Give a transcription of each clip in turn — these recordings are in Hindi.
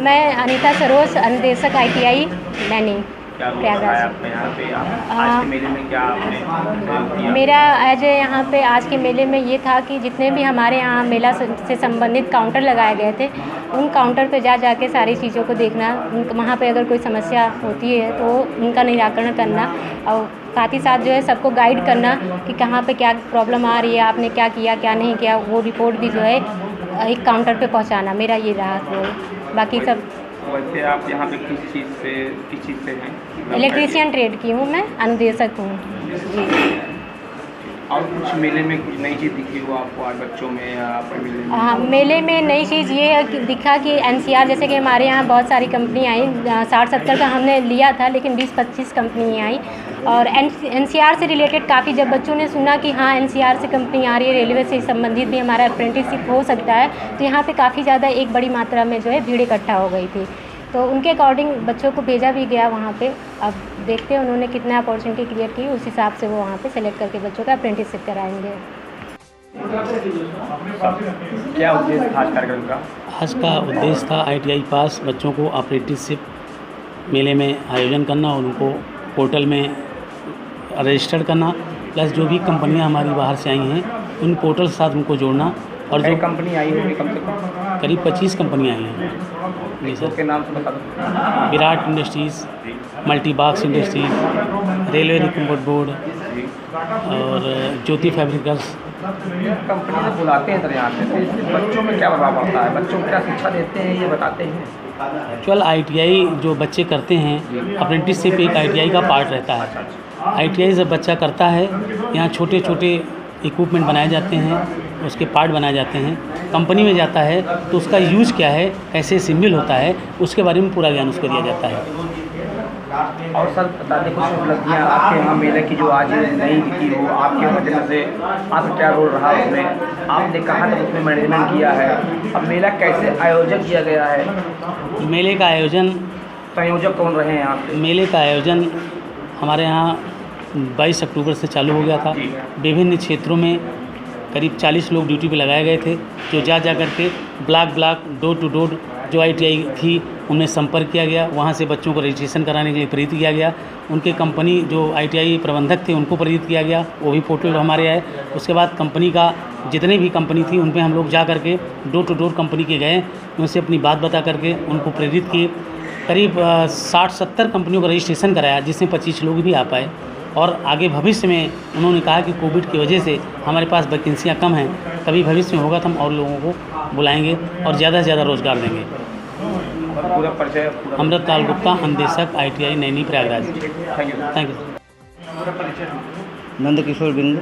मैं अनीता सरोज, अनुदेशक ITI नैनी क्या रोल रहा है आपने यहाँ पे? आज के मेले में क्या आपने किया? मेरा एज यहाँ पे आज के मेले में ये था कि जितने भी हमारे यहाँ मेला से संबंधित काउंटर लगाए गए थे, उन काउंटर पे जा के सारी चीज़ों को देखना, वहाँ पे अगर कोई समस्या होती है तो उनका निराकरण करना, और साथ ही साथ जो है सबको गाइड करना कि कहाँ पे क्या प्रॉब्लम आ रही है, आपने क्या किया क्या नहीं किया, वो रिपोर्ट भी जो है एक काउंटर पे पहुँचाना, मेरा ये रहा रोल। बाकी सब वैसे आप यहाँ पे किस चीज़ से हैं? इलेक्ट्रीशियन ट्रेड की हूँ, मैं अनुदेशक हूँ जी। और कुछ मेले में कुछ नई चीज़ दिखी हो आपको आज बच्चों में या आपके मेले में? हाँ, मेले में नई चीज़ ये है कि दिखा कि NCR जैसे कि हमारे यहाँ बहुत सारी कंपनी आई, 60-70 का हमने लिया था, लेकिन 20-25 कंपनी आई। और NCR से रिलेटेड काफ़ी, जब बच्चों ने सुना कि हाँ NCR से कंपनी आ रही है, रेलवे से संबंधित भी हमारा अप्रेंटिसशिप हो सकता है, तो यहाँ पे काफ़ी ज़्यादा एक बड़ी मात्रा में जो है भीड़ इकट्ठा हो गई थी। तो उनके अकॉर्डिंग बच्चों को भेजा भी गया वहाँ पे। अब देखते हैं उन्होंने कितना अपॉर्चुनिटी क्रिएट की, उस हिसाब से वो वहाँ पे सेलेक्ट करके बच्चों का अप्रेंटिसशिप कराएंगे। क्या उद्देश्य था आज कार्यक्रम का? आज का उद्देश्य था ITI पास बच्चों को अप्रेंटिसशिप मेले में आयोजन करना और उनको पोर्टल में रजिस्टर्ड करना, प्लस जो भी कंपनियां हमारी बाहर से आई हैं उन पोर्टल के साथ उनको जोड़ना। और जो कंपनी आई होगी कम से कम? करीब 25 कंपनियां आई हैं जी सर। के नाम से बता दो। Virat industries, Multibox industries, railway recruitment board और ज्योति फैब्रिकर्स। कंपनी से बुलाते हैं सर यहाँ पे, तो इससे बच्चों में क्या प्रभाव पड़ता है? बच्चों को क्या शिक्षा देते हैं ये बताते हैं? एक्चुअल ITI जो बच्चे करते हैं, अप्रेंटिसशिप एक ITI का पार्ट रहता है। ITI जब बच्चा करता है, यहाँ छोटे छोटे इक्विपमेंट बनाए जाते हैं, उसके पार्ट बनाए जाते हैं, कंपनी में जाता है तो उसका यूज क्या है, कैसे असेंबल होता है, उसके बारे में पूरा ज्ञान उसको दिया जाता है। और सर बता दें कुछ उपलब्धियाँ आपके यहाँ मेले की जो आज नहीं दिखी हो, आपके वजह से आपका क्या रोल रहा उसमें? आपने कहाँ तक उसमें मैनेजमेंट किया है? अब मेला कैसे आयोजन किया गया है? मेले का आयोजन, संयोजक कौन रहे हैं यहाँ पे? मेले का आयोजन हमारे यहाँ 22 अक्टूबर से चालू हो गया था। विभिन्न क्षेत्रों में करीब 40 लोग ड्यूटी पे लगाए गए थे, जो जा करके ब्लॉक डोर टू डोर जो ITI थी उनमें संपर्क किया गया, वहाँ से बच्चों को रजिस्ट्रेशन कराने के लिए प्रेरित किया गया। उनके कंपनी जो ITI प्रबंधक थे उनको प्रेरित किया गया, वो भी पोर्टल हमारे आए। उसके बाद कंपनी का जितने भी कंपनी थी उन पे हम लोग जा करके डोर टू डोर कंपनी के गए, उनसे अपनी बात बता करके उनको प्रेरित किए। करीब 60-70 कंपनियों का रजिस्ट्रेशन कराया, जिसमें 25 लोग भी आ पाए। और आगे भविष्य में उन्होंने कहा कि कोविड की वजह से हमारे पास वैकेंसियाँ कम हैं, कभी भविष्य में होगा तो हम और लोगों को बुलाएंगे और ज़्यादा से ज़्यादा रोज़गार देंगे। पूरा परिचय? अमृतलाल गुप्ता, अनुदेशक ITI Naini Prayagraj. Thank you. Nandkishor Bind,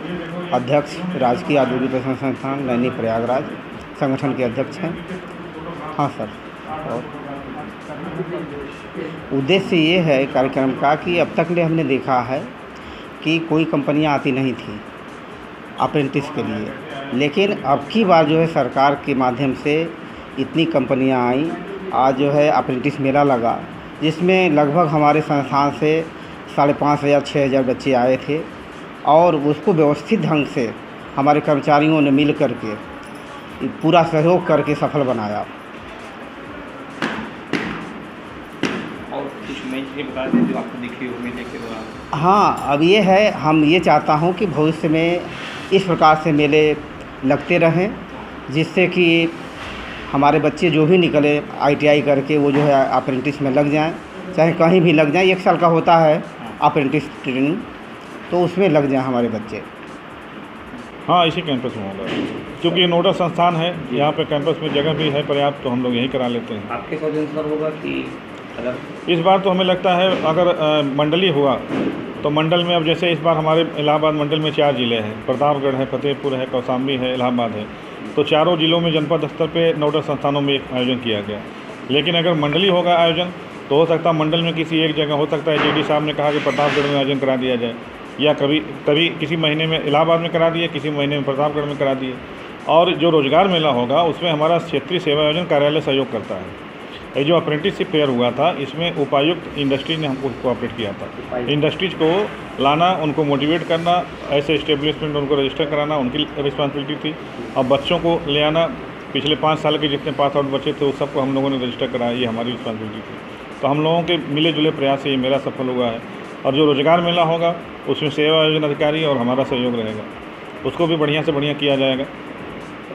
अध्यक्ष राजकीय औद्योगिक प्रशिक्षण संस्थान नैनी प्रयागराज, संगठन के अध्यक्ष हैं। हाँ सर। और उद्देश्य ये है कार्यक्रम का कि अब तक हमने देखा है कि कोई कंपनियां आती नहीं थी अप्रेंटिस के लिए, लेकिन अब की बार जो है सरकार के माध्यम से इतनी कंपनियां आई। आज जो है अप्रेंटिस मेला लगा, जिसमें लगभग हमारे संस्थान से 5,500-6,000 बच्चे आए थे, और उसको व्यवस्थित ढंग से हमारे कर्मचारियों ने मिल करके पूरा सहयोग करके सफल बनाया। बता दें जो आपको दिखी हो मेले के दौरान? हाँ, अब ये है, हम ये चाहता हूँ कि भविष्य में इस प्रकार से मेले लगते रहें, जिससे कि हमारे बच्चे जो भी निकले ITI करके वो जो है अप्रेंटिस में लग जाएं, चाहे कहीं भी लग जाएं। 1 साल का होता है अप्रेंटिस ट्रेनिंग, तो उसमें लग जाएं हमारे बच्चे। हाँ, इसी कैंपस में होगा, क्योंकि ये नोडल संस्थान है, यहाँ पे कैंपस में जगह भी है पर्याप्त, तो हम लोग यहीं करा लेते हैं। आपके सर होगा कि अगर इस बार तो हमें लगता है अगर मंडली हुआ तो मंडल में, अब जैसे इस बार हमारे इलाहाबाद मंडल में 4 ज़िले हैं, प्रतापगढ़ है, फतेहपुर है, कौशाम्बी है, इलाहाबाद है, तो चारों ज़िलों में जनपद स्तर पे नोडल संस्थानों में आयोजन किया गया। लेकिन अगर मंडली होगा आयोजन तो हो सकता है मंडल में किसी एक जगह, हो सकता है JD साहब ने कहा कि प्रतापगढ़ में आयोजन करा दिया जाए, या कभी किसी महीने में इलाहाबाद में करा दिए, किसी महीने में प्रतापगढ़ में करा दिए। और जो रोज़गार मेला होगा उसमें हमारा क्षेत्रीय सेवा आयोजन कार्यालय सहयोग करता है। ये जो अप्रेंटिसशिप फेयर हुआ था, इसमें उपायुक्त इंडस्ट्री ने हमको कोऑपरेट किया था। इंडस्ट्रीज को लाना, उनको मोटिवेट करना, ऐसे इस्टेब्लिशमेंट उनको रजिस्टर कराना उनकी रिस्पॉन्सिबिलिटी थी, और बच्चों को ले आना पिछले 5 साल के जितने पास आउट बचे थे उस सबको हम लोगों ने रजिस्टर कराया, ये हमारी रिस्पॉन्सिबिलिटी थी। तो हम लोगों के मिले जुले प्रयास से ये मेला सफल हुआ है। और जो रोजगार मेला होगा उसमें सेवा आयोजन अधिकारी और हमारा सहयोग रहेगा, उसको भी बढ़िया से बढ़िया किया जाएगा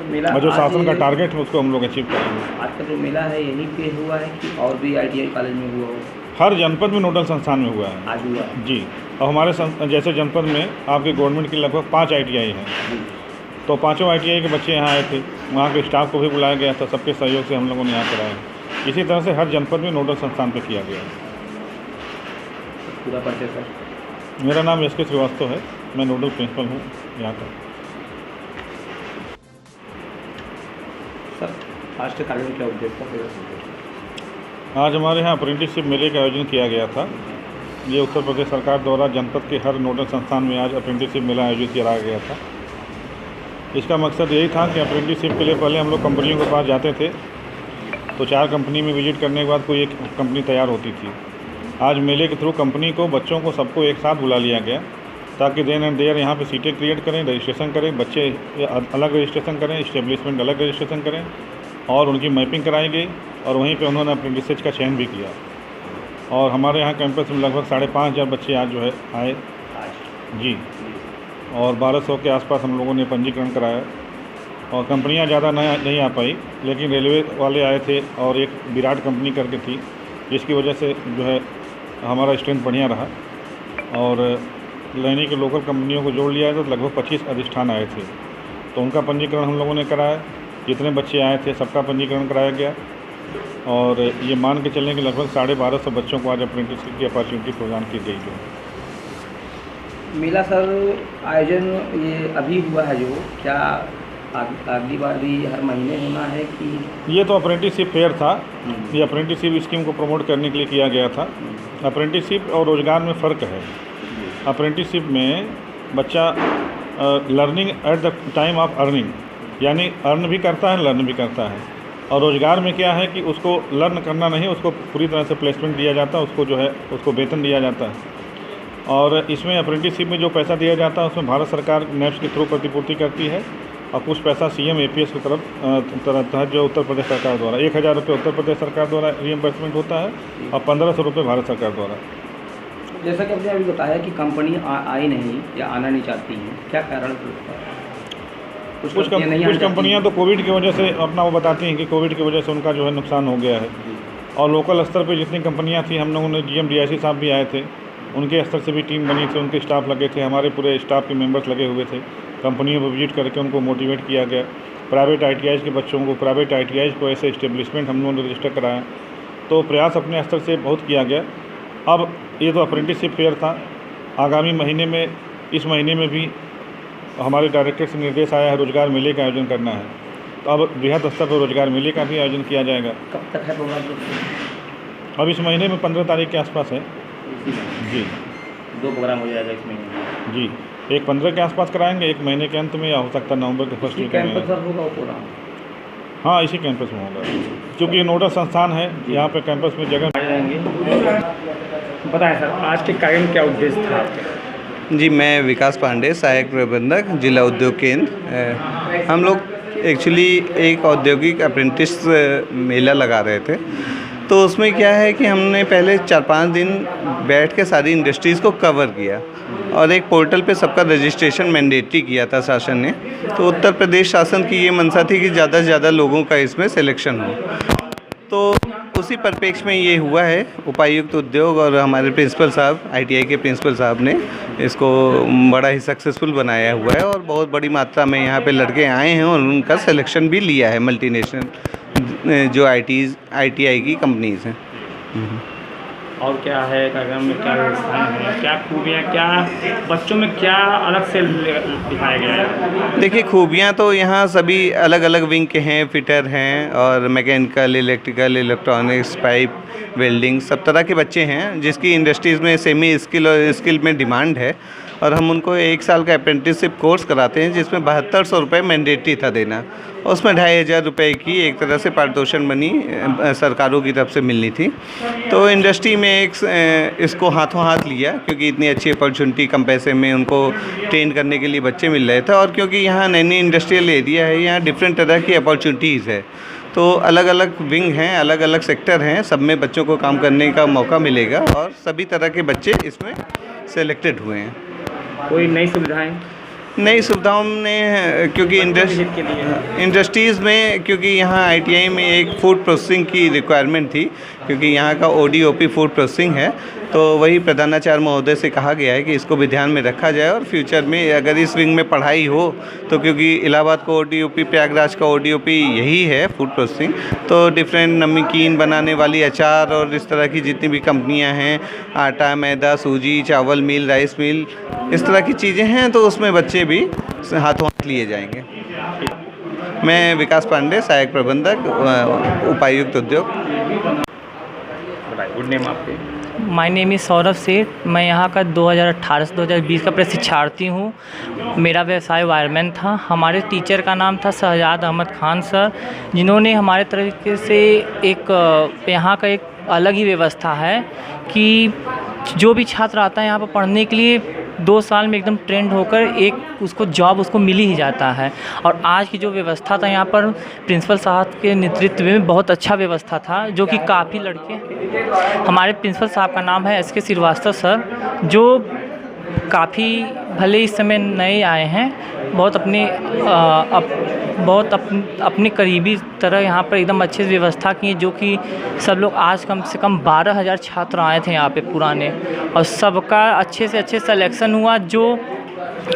मेला और जो शासन का टारगेट है उसको हम लोग अचीव करेंगे। आज का जो मेला है यहीं पे हुआ है कि और भी ITI कॉलेज में हुआ हो? हर जनपद में नोडल संस्थान में हुआ है आज हुआ जी। और हमारे जैसे जनपद में आपके गवर्नमेंट की लगभग 5 ITI हैं, तो 5 ITI के बच्चे यहाँ आए थे, वहाँ के स्टाफ को भी बुलाया गया था, सबके सहयोग से हम लोगों ने यहाँ कराया है। इसी तरह से हर जनपद में नोडल संस्थान पे किया गया है। पूरा परिचय सर? मेरा नाम SK श्रीवास्तव है, मैं नोडल प्रिंसिपल हूँ यहाँ का। सर आज के कार्यक्रम क्या उद्देश्य था? आज हमारे यहाँ अप्रेंटिसशिप मेले का आयोजन किया गया था। ये उत्तर प्रदेश सरकार द्वारा जनपद के हर नोडल संस्थान में आज अप्रेंटिसशिप मेला आयोजित किया गया था। इसका मकसद यही था कि अप्रेंटिसशिप के लिए पहले हम लोग कंपनियों के पास जाते थे, तो 4 कंपनी में विजिट करने के बाद कोई एक कंपनी तैयार होती थी। आज मेले के थ्रू कंपनी को, बच्चों को, सबको एक साथ बुला लिया गया ताकि देन एंड देयर यहाँ पे सीटें क्रिएट करें, रजिस्ट्रेशन करें, बच्चे अलग रजिस्ट्रेशन करें, इस्टेब्लिशमेंट अलग रजिस्ट्रेशन करें और उनकी मैपिंग कराई गई और वहीं पे उन्होंने अप्रेंटिसेज का चयन भी किया। और हमारे यहाँ कैंपस में लगभग 5,500 बच्चे आज जो है आए जी, और 1200 के आसपास हम लोगों ने पंजीकरण कराया। और कंपनियाँ ज़्यादा नहीं आ पाई, लेकिन रेलवे वाले आए थे और एक विराट कंपनी करके थी, जिसकी वजह से जो है हमारा स्ट्रेंथ बढ़िया रहा। और लैनी के लोकल कंपनियों को जोड़ लिया तो लगभग 25 अधिष्ठान आए थे, तो उनका पंजीकरण हम लोगों ने कराया। जितने बच्चे आए थे सबका पंजीकरण कराया गया और ये मान के चलने के लगभग 1250 बच्चों को आज अप्रेंटिसशिप की अपॉर्चुनिटी प्रदान की गई है। मेला सर आयोजन ये अभी हुआ है, जो क्या अगली बार भी हर महीने होना है कि? ये तो अप्रेंटिसशिप फेयर था, ये अप्रेंटिसशिप स्कीम को प्रमोट करने के लिए किया गया था। अप्रेंटिसशिप और रोज़गार में फ़र्क है। अप्रेंटिसशिप में बच्चा learning at the time of earning, यानी अर्न भी करता है, लर्न भी करता है। और रोज़गार में क्या है कि उसको लर्न करना नहीं, उसको पूरी तरह से प्लेसमेंट दिया जाता है, उसको जो है उसको वेतन दिया जाता है। और इसमें अप्रेंटिसशिप में जो पैसा दिया जाता है उसमें भारत सरकार NAPS के थ्रू प्रतिपूर्ति करती है और कुछ पैसा CM APS की तरफ जो उत्तर प्रदेश सरकार द्वारा 1,000 रुपये उत्तर प्रदेश सरकार द्वारा रिइंबर्समेंट होता है और 1,500 रुपये भारत सरकार द्वारा। जैसा कि आपने अभी बताया कि कंपनी आई नहीं या आना नहीं चाहती हैं, क्या कारण? कुछ कंपनियां तो कोविड की वजह से अपना वो बताती हैं कि कोविड की वजह से उनका जो है नुकसान हो गया है। और लोकल स्तर पे जितनी कंपनियां थी, हम लोगों ने GM DIC साहब भी आए थे, उनके स्तर से भी टीम बनी थी, उनके स्टाफ लगे थे, हमारे पूरे स्टाफ के मेंबर्स लगे हुए थे। कंपनियों पर विजिट करके उनको मोटिवेट किया गया। प्राइवेट ITIs के बच्चों को, प्राइवेट ITIs को ऐसे इस्टेब्लिशमेंट हम लोगों ने रजिस्टर कराया। तो प्रयास अपने स्तर से बहुत किया गया। अब ये तो अप्रेंटिसशिप फेयर था, आगामी महीने में, इस महीने में भी हमारे डायरेक्टर से निर्देश आया है रोज़गार मेले का आयोजन करना है। तो अब बृहद स्तर पर रोज़गार मेले का भी आयोजन किया जाएगा। कब तक है प्रोग्राम? अब इस महीने में 15 तारीख के आसपास है जी। 2 प्रोग्राम हो जाएगा इस महीने जी, एक 15 के आसपास कराएंगे, एक महीने के अंत में, या हो सकता है नवंबर के फर्स्ट वीक में। कैंपस पर होगा वो प्रोग्राम? हाँ, इसी कैंपस में होगा, क्योंकि ये नोडल संस्थान है, यहाँ पे कैंपस में जगह रहेंगे। बताएं सर, आज के कार्यक्रम क्या उद्देश्य था? जी, मैं विकास पांडे, सहायक प्रबंधक, जिला उद्योग केंद्र। हम लोग एक्चुअली एक औद्योगिक अप्रेंटिस मेला लगा रहे थे, तो उसमें क्या है कि हमने पहले 4-5 दिन बैठ के सारी इंडस्ट्रीज़ को कवर किया और एक पोर्टल पे सबका रजिस्ट्रेशन मैंडेटरी किया था शासन ने। तो उत्तर प्रदेश शासन की ये मंशा थी कि ज़्यादा से ज़्यादा लोगों का इसमें सिलेक्शन हो, तो उसी परिप्रेक्ष्य में ये हुआ है। उपायुक्त उद्योग और हमारे प्रिंसिपल साहब, ITI के प्रिंसिपल साहब ने इसको बड़ा ही सक्सेसफुल बनाया हुआ है और बहुत बड़ी मात्रा में यहाँ पे लड़के आए हैं और उनका सिलेक्शन भी लिया है मल्टीनेशनल जो ITI की कंपनीज़ हैं। और क्या है कार्यक्रम में, क्या व्यवस्थाएं हैं, क्या खूबियाँ, क्या बच्चों में क्या अलग से दिखाया गया है? देखिए, खूबियाँ तो यहाँ सभी अलग अलग विंग के हैं, फिटर हैं और mechanical, electrical, electronics, pipe, welding, सब तरह के बच्चे हैं जिसकी इंडस्ट्रीज़ में सेमी स्किल और स्किल में डिमांड है। और हम उनको 1 साल का अप्रेंटिसशिप कोर्स कराते हैं, जिसमें 7200 रुपये मैंडेटरी था देना। उसमें 2500 रुपये की एक तरह से पारितोषिक मनी सरकारों की तरफ से मिलनी थी। तो इंडस्ट्री में इसको हाथों हाथ लिया, क्योंकि इतनी अच्छी अपॉर्चुनिटी कम पैसे में उनको ट्रेन करने के लिए बच्चे मिल रहे थे, और क्योंकि यहाँ नैनी इंडस्ट्रियल एरिया है, यहाँ डिफरेंट तरह की अपॉर्चुनिटीज़ है। तो अलग अलग विंग हैं, अलग अलग सेक्टर हैं, सब में बच्चों को काम करने का मौका मिलेगा, और सभी तरह के बच्चे इसमें सेलेक्टेड हुए हैं। कोई नई सुविधाएं? नई सुविधाओं ने, क्योंकि इंडस्ट्रीज़ में, क्योंकि यहाँ ITI में एक फूड प्रोसेसिंग की रिक्वायरमेंट थी, क्योंकि यहाँ का ODOP फूड प्रोसेसिंग है, तो वही प्रधानाचार्य महोदय से कहा गया है कि इसको भी ध्यान में रखा जाए, और फ्यूचर में अगर इस विंग में पढ़ाई हो तो, क्योंकि इलाहाबाद का ODOP, प्रयागराज का ODOP यही है फूड प्रोसेसिंग, तो डिफरेंट नमकीन बनाने वाली, अचार और इस तरह की जितनी भी कंपनियां हैं, आटा, मैदा, सूजी, चावल मिल, राइस मिल, इस तरह की चीज़ें हैं, तो उसमें बच्चे भी हाथों हाथ लिए जाएंगे। मैं विकास पांडे, सहायक प्रबंधक, उपायुक्त उद्योग। गुड नेम आपके? माय नेम इज़ सौरभ सेठ। मैं यहाँ का 2018 से 2020 का प्रशिक्षार्थी हूँ। मेरा व्यवसाय वायरमैन था। हमारे टीचर का नाम था शहजाद अहमद खान सर, जिन्होंने हमारे तरीके से एक यहाँ का एक अलग ही व्यवस्था है कि जो भी छात्र आता है यहाँ पर पढ़ने के लिए 2 साल में एकदम ट्रेंड होकर एक उसको जॉब उसको मिल ही जाता है। और आज की जो व्यवस्था था यहाँ पर प्रिंसिपल साहब के नेतृत्व में बहुत अच्छा व्यवस्था था, जो कि काफ़ी लड़के, हमारे प्रिंसिपल साहब का नाम है SK श्रीवास्तव सर, जो काफ़ी भले इस समय नए आए हैं, बहुत अपने करीबी तरह यहाँ पर एकदम अच्छे से व्यवस्था की है, जो कि सब लोग आज कम से कम 12,000 छात्र आए थे यहाँ पे पुराने, और सबका अच्छे से अच्छे सिलेक्शन हुआ। जो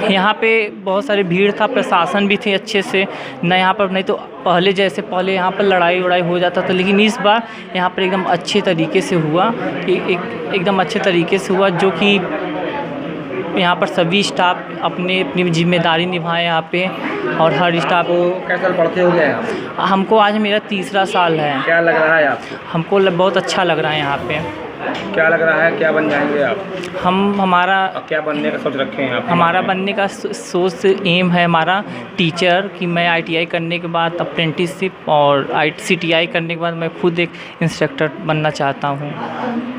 यहाँ पे बहुत सारी भीड़ था, प्रशासन भी थे अच्छे से, न यहाँ पर, नहीं तो पहले जैसे पहले यहाँ पर लड़ाई वड़ाई हो जाता था, लेकिन इस बार यहाँ पर एकदम अच्छे तरीके से हुआ, एकदम अच्छे तरीके से हुआ, जो कि यहाँ पर सभी स्टाफ अपनी अपनी जिम्मेदारी निभाए यहाँ पे, और हर स्टाफ को। कैसा साल पढ़ते हो गए आप? हमको आज मेरा 3रा साल है। क्या लग रहा है आपको? हमको बहुत अच्छा लग रहा है यहाँ पे। क्या लग रहा है, क्या बन जाएंगे आप? हमारा क्या बनने का सोच रखे हैं आप? हमारा बनने का सोच एम है हमारा टीचर, कि मैं ITI करने के बाद अप्रेंटिसशिप और CTI करने के बाद मैं खुद एक इंस्ट्रक्टर बनना चाहता हूँ।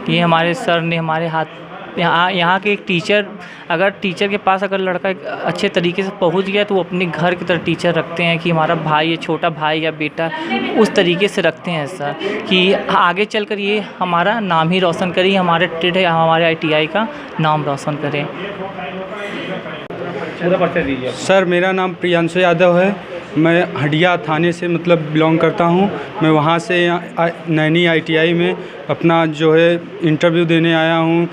ये हमारे सर ने हमारे हाथ, यहाँ के एक टीचर, अगर टीचर के पास अगर लड़का अच्छे तरीके से पहुँच गया तो वो अपने घर की तरह टीचर रखते हैं, कि हमारा भाई है, छोटा भाई या बेटा, उस तरीके से रखते हैं सर, कि आगे चलकर ये हमारा नाम ही रोशन करे, हमारे ट्रेड है, हमारे ITI का नाम रोशन करे। पूरा परिचय दीजिए। सर, मेरा नाम प्रियांशु यादव है। मैं हडिया थाने से मतलब बिलोंग करता हूँ। मैं वहाँ से नैनी ITI में अपना जो है इंटरव्यू देने आया हूँ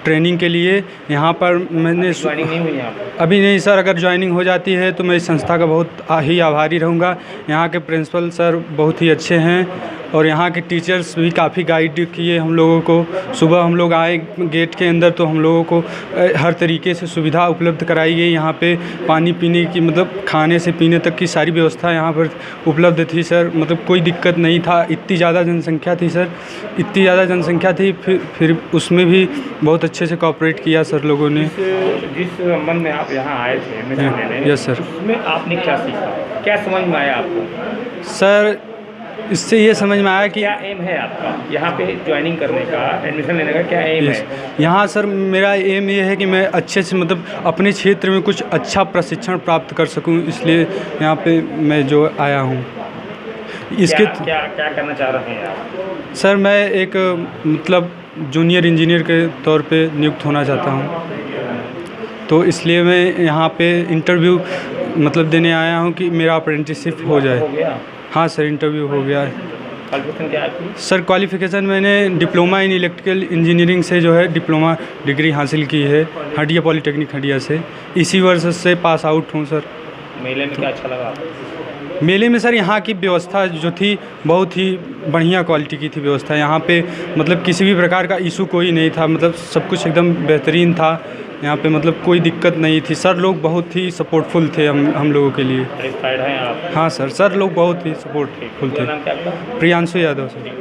ट्रेनिंग के लिए। यहाँ पर मैंने ज्वाइनिंग नहीं हुई यहाँ पर? अभी नहीं सर, अगर ज्वाइनिंग हो जाती है तो मैं इस संस्था का बहुत ही आभारी रहूँगा। यहाँ के प्रिंसिपल सर बहुत ही अच्छे हैं, और यहाँ के टीचर्स भी काफ़ी गाइड किए हम लोगों को। सुबह हम लोग आए गेट के अंदर तो हम लोगों को हर तरीके से सुविधा उपलब्ध कराई गई। यहाँ पे पानी पीने की, मतलब खाने से पीने तक की सारी व्यवस्था यहाँ पर उपलब्ध थी सर। मतलब कोई दिक्कत नहीं था। इतनी ज़्यादा जनसंख्या थी सर, इतनी ज़्यादा जनसंख्या थी, फिर उसमें भी बहुत अच्छे से कोऑपरेट किया सर लोगों ने। जिस संबंध में आप यहाँ आए थे, यस सर, उसमें आपने क्या सीखा, क्या समझ में आया आपको? सर, इससे ये समझ में आया कि क्या एम है आपका यहाँ पे ज्वाइनिंग करने का, एडमिशन लेने का क्या एम है? यहाँ सर मेरा एम ये है कि मैं अच्छे से, मतलब अपने क्षेत्र में कुछ अच्छा प्रशिक्षण प्राप्त कर सकूँ, इसलिए यहाँ पे मैं जो आया हूँ। इसके क्या करना चाह रहे हैं आप? सर, मैं एक मतलब जूनियर इंजीनियर के तौर पे नियुक्त होना चाहता हूँ, तो इसलिए मैं यहाँ पे इंटरव्यू मतलब देने आया हूँ कि मेरा अप्रेंटिसशिप हो जाए। हाँ सर, इंटरव्यू हो गया है। क्वालिफिकेशन क्या है? सर, क्वालिफ़िकेशन मैंने डिप्लोमा इन इलेक्ट्रिकल इंजीनियरिंग से जो है डिप्लोमा डिग्री हासिल की है, हडिया पॉलिटेक्निक हडिया से। इसी वर्ष से पास आउट हूँ सर। मेले में क्या अच्छा लगा? मेले में सर यहाँ की व्यवस्था जो थी बहुत ही बढ़िया क्वालिटी की थी व्यवस्था। यहाँ पे मतलब किसी भी प्रकार का इशू कोई नहीं था, मतलब सब कुछ एकदम बेहतरीन था। यहाँ पे मतलब कोई दिक्कत नहीं थी। सर लोग बहुत ही सपोर्टफुल थे हम लोगों के लिए। सेटिस्फाइड हैं आप? हाँ सर लोग बहुत ही सपोर्टफुल थे। प्रियांशु यादव सर।